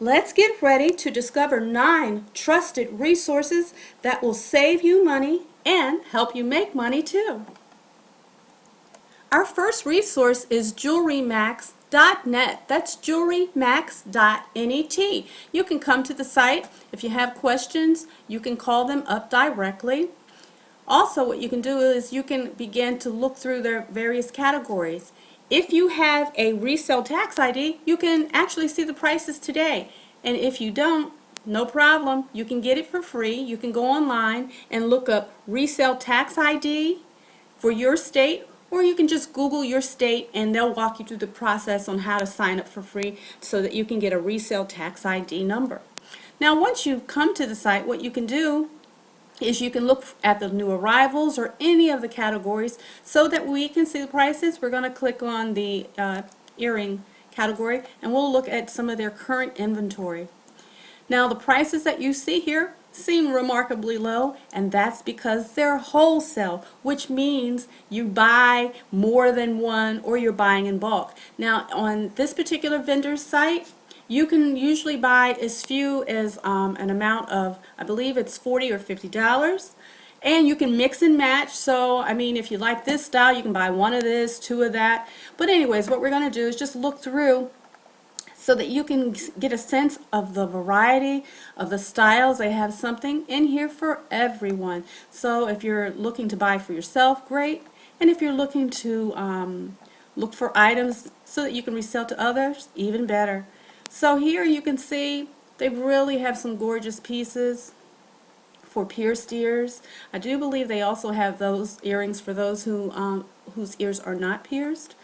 Let's get ready to discover 9 trusted resources that will save you money and help you make money too. Our first resource is jewelrymax.net. That's jewelrymax.net. You can come to the site. If you have questions, you can call them up directly. Also, what you can do is you can begin to look through their various categories. If you have a resale tax ID, you can actually see the prices today. And if you don't, no problem. You can get it for free. You can go online and look up resale tax ID for your state, or you can just Google your state and they'll walk you through the process on how to sign up for free so that you can get a resale tax ID number. Now, once you've come to the site, what you can do is you can look at the new arrivals or any of the categories so that we can see the prices. We're going to click on the earring category and we'll look at some of their current inventory. Now, the prices that you see here seem remarkably low, and that's because they're wholesale, which means you buy more than one or you're buying in bulk. Now, on this particular vendor's site, you can usually buy as few as an amount of, I believe it's $40 or $50. And you can mix and match. So, I mean, if you like this style, you can buy one of this, two of that. But anyways, what we're going to do is just look through so that you can get a sense of the variety of the styles. They have something in here for everyone. So if you're looking to buy for yourself, great. And if you're looking to look for items so that you can resell to others, even better. So here you can see they really have some gorgeous pieces for pierced ears. I do believe they also have those earrings for those who whose ears are not pierced.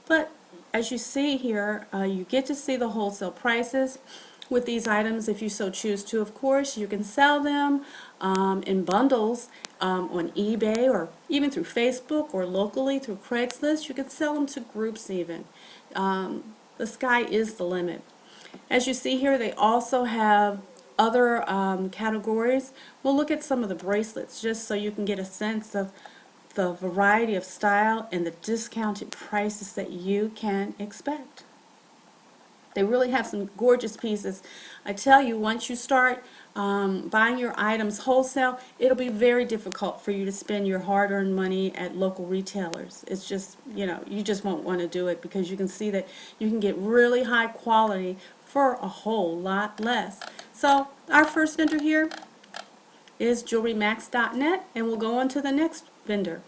But as you see here, you get to see the wholesale prices with these items if you so choose to. Of course, you can sell them in bundles on eBay or even through Facebook or locally through Craigslist. You can sell them to groups even. The sky is the limit. As you see here, they also have other categories. We'll look at some of the bracelets just so you can get a sense of the variety of style and the discounted prices that you can expect. They really have some gorgeous pieces. I tell you, once you start buying your items wholesale, it'll be very difficult for you to spend your hard-earned money at local retailers. It's just, you know, you just won't want to do it because you can see that you can get really high quality for a whole lot less. So our first vendor here is jewelrymax.net, and we'll go on to the next vendor.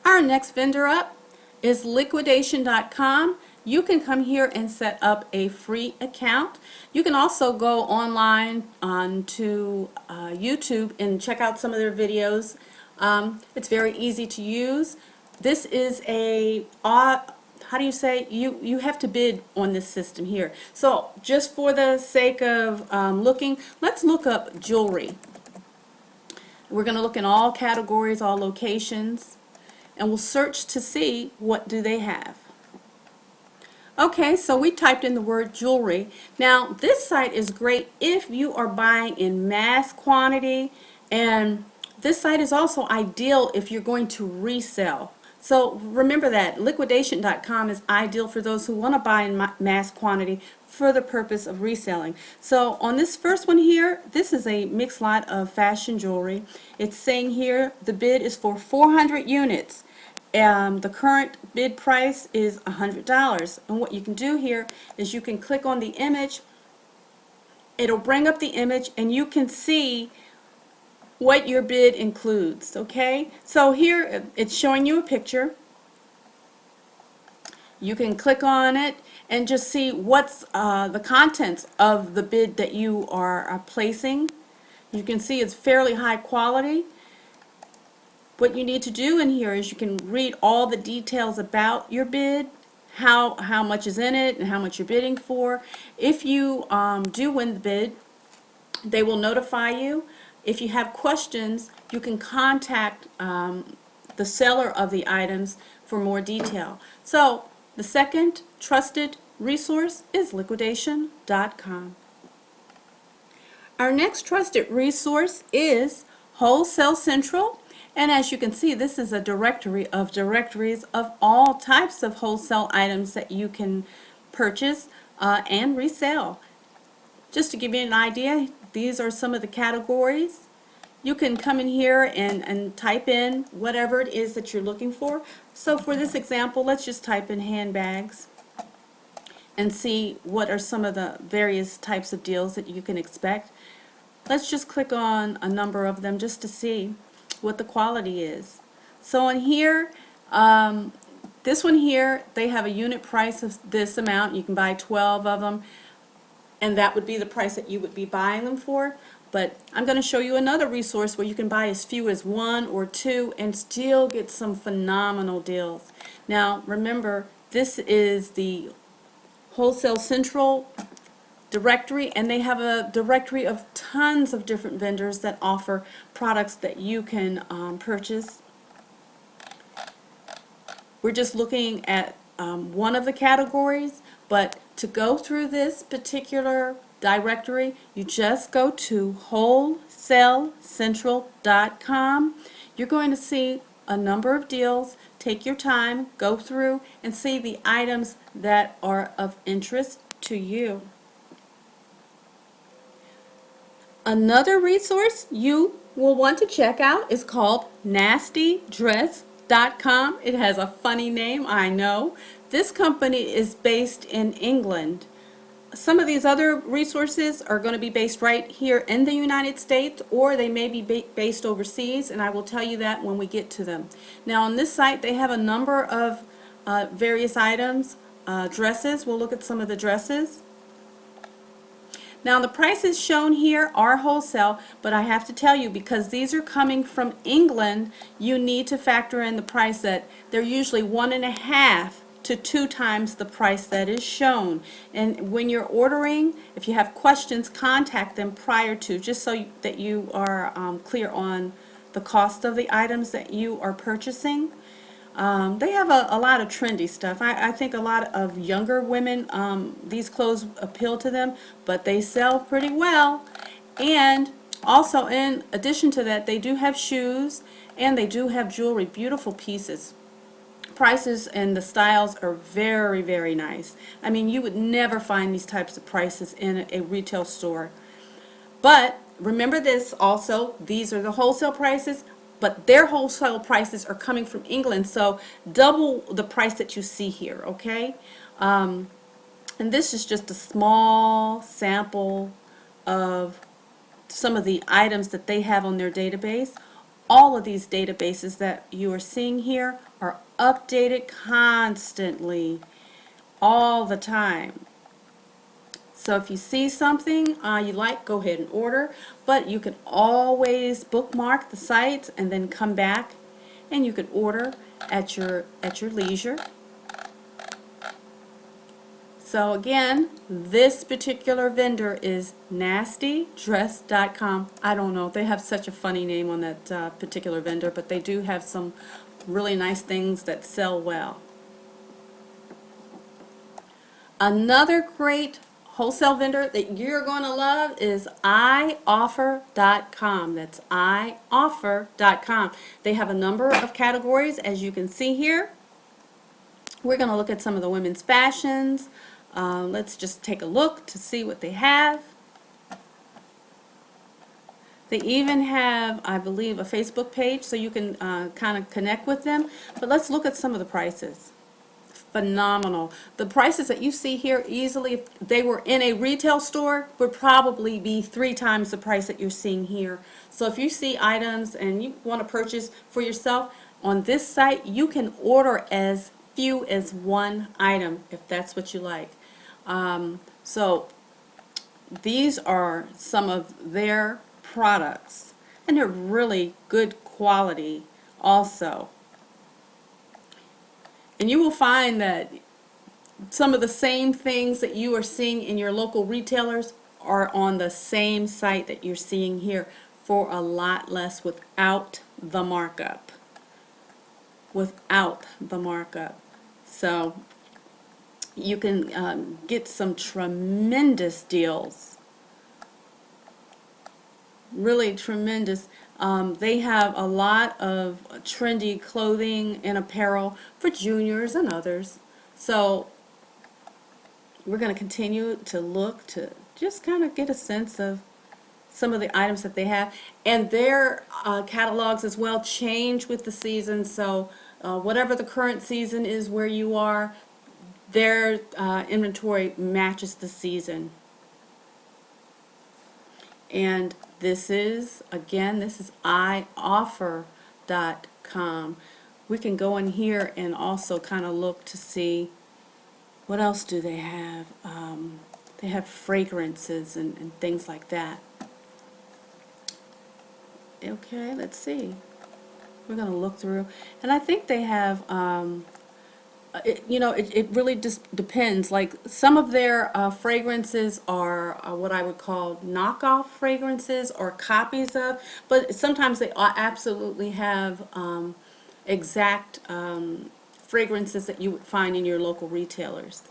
Our next vendor up is liquidation.com. You can come here and set up a free account. You can also go online onto YouTube and check out some of their videos. It's very easy to use. This is a how do you say, you have to bid on this system here. So just for the sake of looking, let's look up jewelry. We're going to look in all categories, all locations, and we'll search to see what do they have. Okay, so we typed in the word jewelry. Now this site is great if you are buying in mass quantity, and this site is also ideal if you're going to resell. So remember that liquidation.com is ideal for those who want to buy in mass quantity for the purpose of reselling. So on this first one here, this is a mixed lot of fashion jewelry. It's saying here the bid is for 400 units. The current bid price is $100. And what you can do here is you can click on the image. It'll bring up the image and you can see what your bid includes. Okay, so here it's showing you a picture. You can click on it and just see what's the contents of the bid that you are placing. You can see it's fairly high quality. What you need to do in here is you can read all the details about your bid, how much is in it and how much you're bidding for. If you do win the bid, they will notify you. If you have questions, you can contact the seller of the items for more detail. So the second trusted resource is liquidation.com. Our next trusted resource is Wholesale Central. And as you can see, this is a directory of directories of all types of wholesale items that you can purchase and resell. Just to give you an idea, these are some of the categories. You can come in here and type in whatever it is that you're looking for. So for this example, let's just type in handbags and see what are some of the various types of deals that you can expect. Let's just click on a number of them just to see what the quality is. So in here, this one here, they have a unit price of this amount. You can buy 12 of them, and that would be the price that you would be buying them for. But I'm going to show you another resource where you can buy as few as 1 or 2 and still get some phenomenal deals. Now remember, this is the Wholesale Central directory, and they have a directory of tons of different vendors that offer products that you can purchase. We're just looking at one of the categories, but to go through this particular directory, you just go to wholesalecentral.com. You're going to see a number of deals. Take your time, go through and see the items that are of interest to you. Another resource you will want to check out is called NastyDress.com. It has a funny name, I know. This company is based in England. Some of these other resources are going to be based right here in the United States, or they may be based overseas, and I will tell you that when we get to them. Now on this site they have a number of various items, dresses. We'll look at some of the dresses. Now the prices shown here are wholesale, but I have to tell you, because these are coming from England, you need to factor in the price that they're usually 1.5 to 2 times the price that is shown. And when you're ordering, if you have questions, contact them prior to, just so that you are clear on the cost of the items that you are purchasing. They have a lot of trendy stuff. I think a lot of younger women, these clothes appeal to them, but they sell pretty well. And also, in addition to that, they do have shoes and they do have jewelry, beautiful pieces. Prices and the styles are very, very nice. I mean, you would never find these types of prices in a retail store. But remember this also, these are the wholesale prices, but their wholesale prices are coming from England, so double the price that you see here, okay? And this is just a small sample of some of the items that they have on their database. All of these databases that you are seeing here are updated constantly, all the time. So if you see something you like, go ahead and order, but you can always bookmark the sites and then come back and you can order at your leisure. So again, this particular vendor is NastyDress.com. I don't know, they have such a funny name on that particular vendor, but they do have some really nice things that sell well. Another great wholesale vendor that you're going to love is iOffer.com. That's iOffer.com. They have a number of categories, as you can see here. We're going to look at some of the women's fashions. Let's just take a look to see what they have. They even have, I believe, a Facebook page so you can kind of connect with them. But let's look at some of the prices. Phenomenal. The prices that you see here, easily, if they were in a retail store, would probably be 3 times the price that you're seeing here. So if you see items and you want to purchase for yourself on this site, you can order as few as 1 item if that's what you like. So these are some of their products, and they're really good quality also. And you will find that some of the same things that you are seeing in your local retailers are on the same site that you're seeing here for a lot less without the markup. Without the markup. So you can get some tremendous deals. Really tremendous. They have a lot of trendy clothing and apparel for juniors and others. So we're going to continue to look to just kind of get a sense of some of the items that they have. And their catalogs as well change with the season. So whatever the current season is where you are, their inventory matches the season. And this is, again, this is ioffer.com. We can go in here and also kind of look to see what else do they have. They have fragrances and things like that. Okay, let's see. We're going to look through. And I think they have, it really just depends. Like some of their fragrances are what I would call knockoff fragrances or copies of, but sometimes they absolutely have exact fragrances that you would find in your local retailers.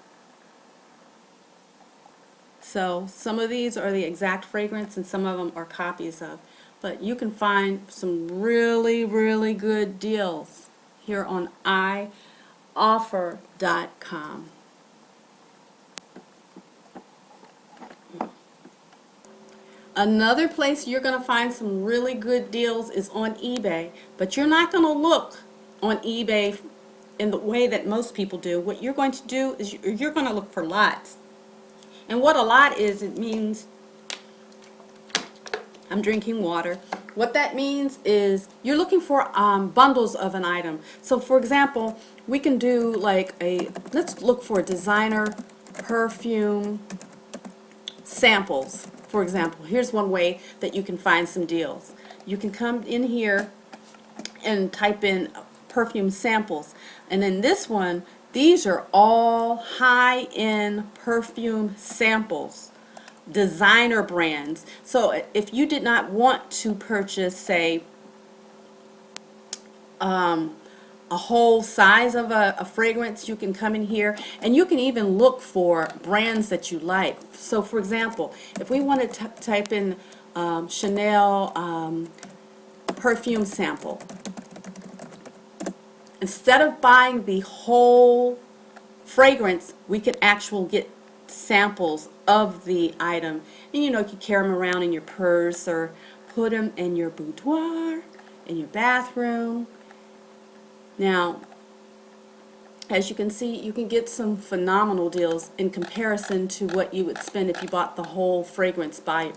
So some of these are the exact fragrance and some of them are copies of. But you can find some really, really good deals here on ioffer.com. Another place you're going to find some really good deals is on eBay, but you're not going to look on eBay in the way that most people do. What you're going to do is you're going to look for lots. And what a lot is, it means, I'm drinking water. What that means is you're looking for bundles of an item. So for example, we can do like let's look for designer perfume samples. For example, here's one way that you can find some deals. You can come in here and type in perfume samples. And in this one, these are all high-end perfume samples, designer brands. So if you did not want to purchase, say, a whole size of a fragrance, you can come in here and you can even look for brands that you like. So for example, if we want to type in Chanel perfume sample, instead of buying the whole fragrance, we can actually get samples of the item. And you know, you can carry them around in your purse or put them in your boudoir, in your bathroom. Now, as you can see, you can get some phenomenal deals in comparison to what you would spend if you bought the whole fragrance by,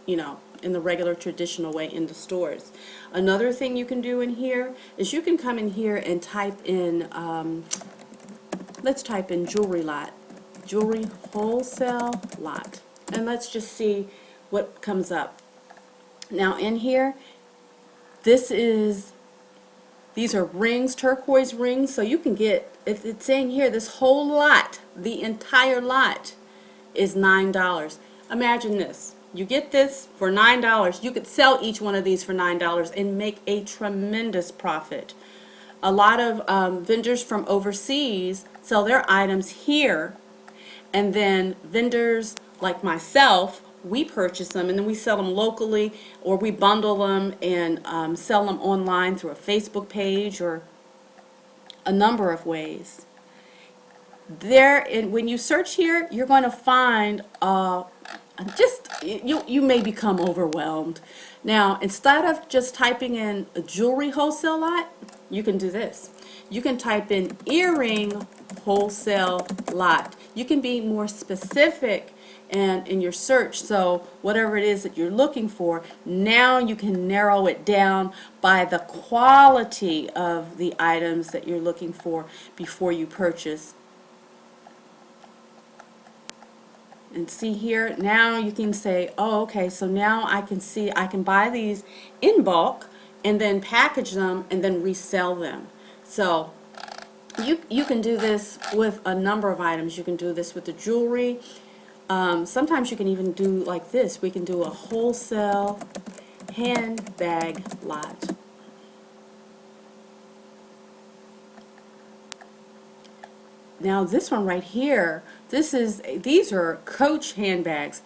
in the regular traditional way in the stores. Another thing you can do in here is you can come in here and type in, let's type in jewelry lot, jewelry wholesale lot, and let's just see what comes up. Now in here, these are rings, turquoise rings, so you can get, if it's saying here, this whole lot, the entire lot is $9. Imagine this. You get this for $9. You could sell each one of these for $9 and make a tremendous profit. A lot of vendors from overseas sell their items here, and then vendors like myself, we purchase them and then we sell them locally, or we bundle them and sell them online through a Facebook page or a number of ways. When you search here, you're going to find you may become overwhelmed. Now, instead of just typing in a jewelry wholesale lot, you can do this. You can type in earring wholesale lot. You can be more specific in your search, so whatever it is that you're looking for, now you can narrow it down by the quality of the items that you're looking for before you purchase. And see here, now you can say, oh, okay, so now I can see I can buy these in bulk and then package them and then resell them. So you can do this with a number of items. You can do this with the jewelry. Sometimes you can even do like this. We can do a wholesale handbag lot. Now this one right here, these are Coach handbags,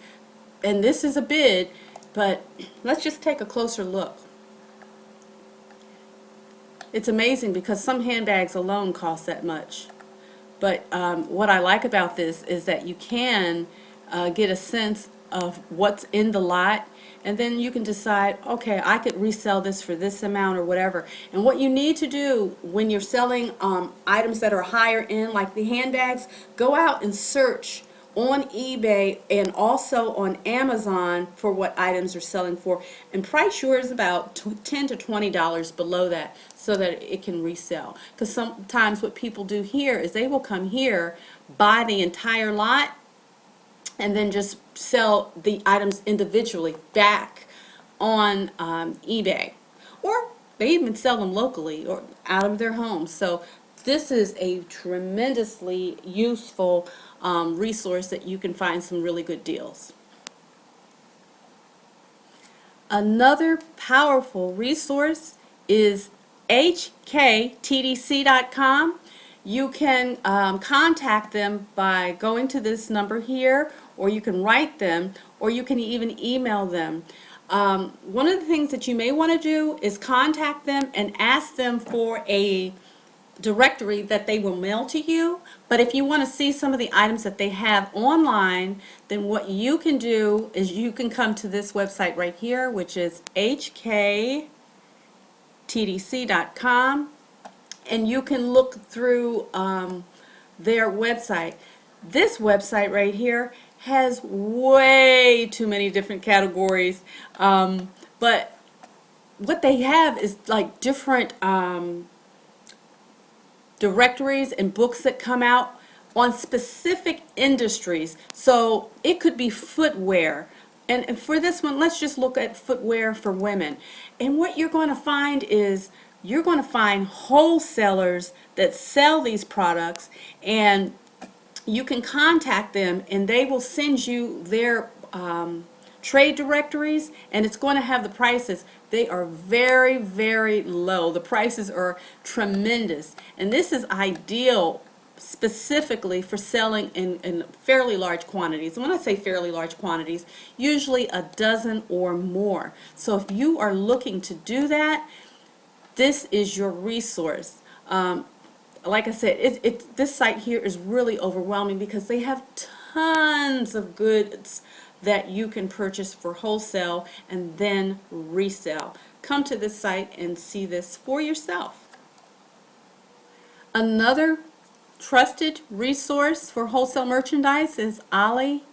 and this is a bid, but let's just take a closer look. It's amazing because some handbags alone cost that much. But what I like about this is that you can get a sense of what's in the lot, and then you can decide, okay, I could resell this for this amount or whatever. And what you need to do when you're selling items that are higher end, like the handbags, go out and search on eBay and also on Amazon for what items are selling for, and price yours about $10 to $20 below that so that it can resell. Because sometimes what people do here is they will come here, buy the entire lot, and then just sell the items individually back on eBay. Or they even sell them locally or out of their homes. So this is a tremendously useful resource that you can find some really good deals. Another powerful resource is hktdc.com. You can contact them by going to this number here, or you can write them, or you can even email them. One of the things that you may want to do is contact them and ask them for a directory that they will mail to you. But if you want to see some of the items that they have online, then what you can do is you can come to this website right here, which is hktdc.com, and you can look through their website. This website right here has way too many different categories, but what they have is like different directories and books that come out on specific industries. So it could be footwear. And for this one, let's just look at footwear for women. And what you're going to find is you're going to find wholesalers that sell these products, and you can contact them and they will send you their trade directories, and it's going to have the prices. They are very, very low. The prices are tremendous, and this is ideal specifically for selling in fairly large quantities. And when I say fairly large quantities, usually a dozen or more. So if you are looking to do that, this is your resource. Like I said, this site here is really overwhelming because they have tons of goods that you can purchase for wholesale and then resell. Come to this site and see this for yourself. Another trusted resource for wholesale merchandise is Alibaba.com.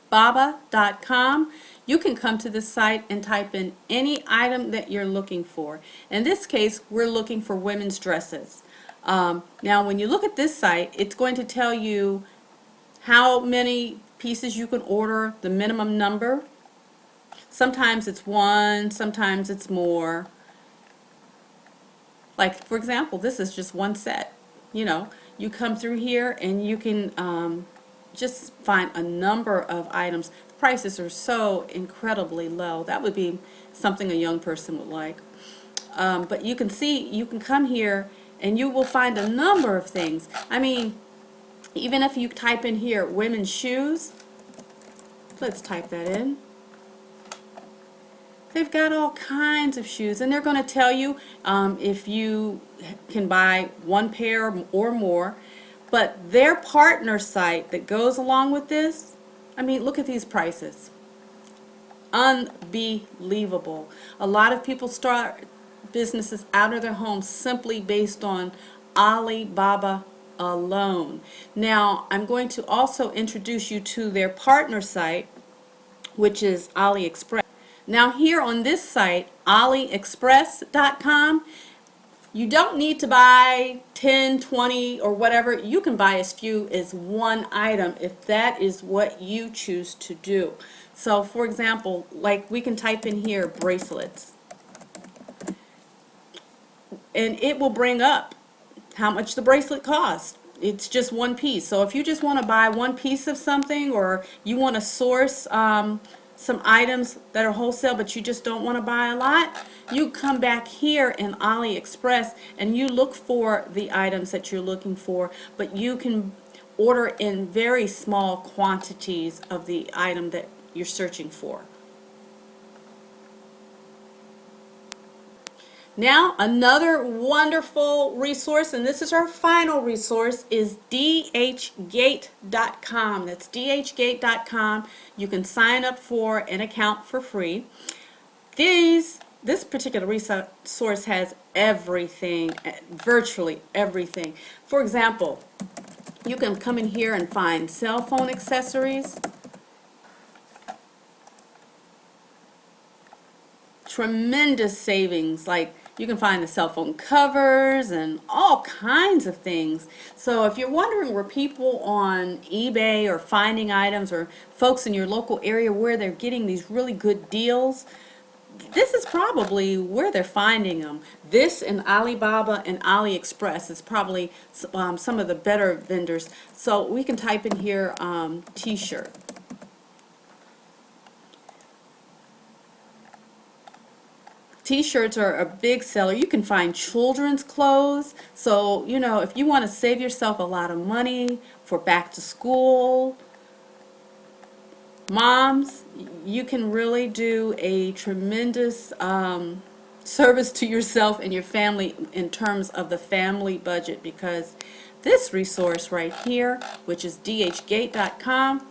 You can come to this site and type in any item that you're looking for. In this case, we're looking for women's dresses. Now, when you look at this site, it's going to tell you how many pieces you can order, the minimum number. Sometimes it's one, sometimes it's more. Like, for example, this is just one set. You know, you come through here and you can just find a number of items. The prices are so incredibly low. That would be something a young person would like. But you can see, you can come here and you will find a number of things. I mean, even if you type in here women's shoes, let's type that in. They've got all kinds of shoes, and they're going to tell you if you can buy one pair or more. But their partner site that goes along with this, I mean, look at these prices. Unbelievable. A lot of people start businesses out of their homes simply based on Alibaba alone. Now, I'm going to also introduce you to their partner site, which is AliExpress. Now, here on this site, AliExpress.com, you don't need to buy 10, 20, or whatever. You can buy as few as one item if that is what you choose to do. So, for example, like we can type in here bracelets, and it will bring up how much the bracelet costs. It's just one piece. So if you just want to buy one piece of something, or you want to source some items that are wholesale but you just don't want to buy a lot, you come back here in AliExpress and you look for the items that you're looking for, but you can order in very small quantities of the item that you're searching for. Now, another wonderful resource, and this is our final resource, is dhgate.com. That's dhgate.com. You can sign up for an account for free. This particular resource has everything, virtually everything. For example, you can come in here and find cell phone accessories. Tremendous savings, like you can find the cell phone covers and all kinds of things. So if you're wondering where people on eBay are finding items, or folks in your local area where they're getting these really good deals, this is probably where they're finding them. This and Alibaba and AliExpress is probably some of the better vendors. So we can type in here t-shirt. T-shirts are a big seller. You can find children's clothes. So, you know, if you want to save yourself a lot of money for back to school, moms, you can really do a tremendous service to yourself and your family in terms of the family budget, because this resource right here, which is dhgate.com,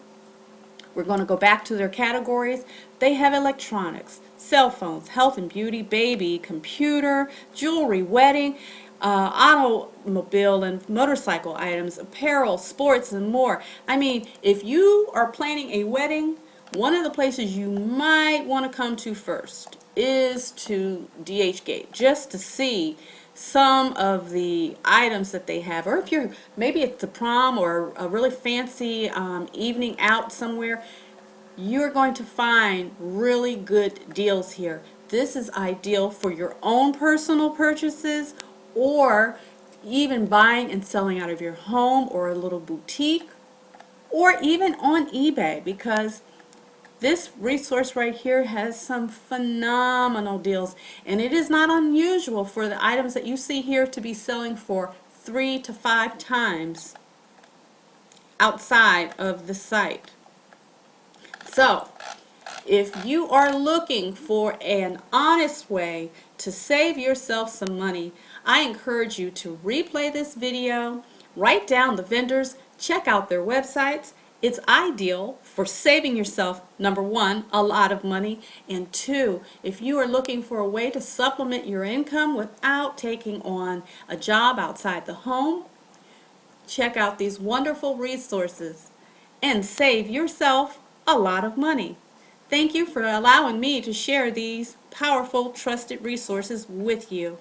we're going to go back to their categories. They have electronics, cell phones, health and beauty, baby, computer, jewelry, wedding, automobile and motorcycle items, apparel, sports, and more. I mean, if you are planning a wedding, one of the places you might want to come to first is to DHgate, just to see some of the items that they have. Or if you're, maybe it's a prom or a really fancy evening out somewhere, you're going to find really good deals here. This is ideal for your own personal purchases, or even buying and selling out of your home or a little boutique, or even on eBay, because this resource right here has some phenomenal deals, and it is not unusual for the items that you see here to be selling for 3 to 5 times outside of the site. So, if you are looking for an honest way to save yourself some money, I encourage you to replay this video, write down the vendors, check out their websites. It's ideal for saving yourself, number one, a lot of money, and two, if you are looking for a way to supplement your income without taking on a job outside the home, check out these wonderful resources and save yourself a lot of money. Thank you for allowing me to share these powerful, trusted resources with you.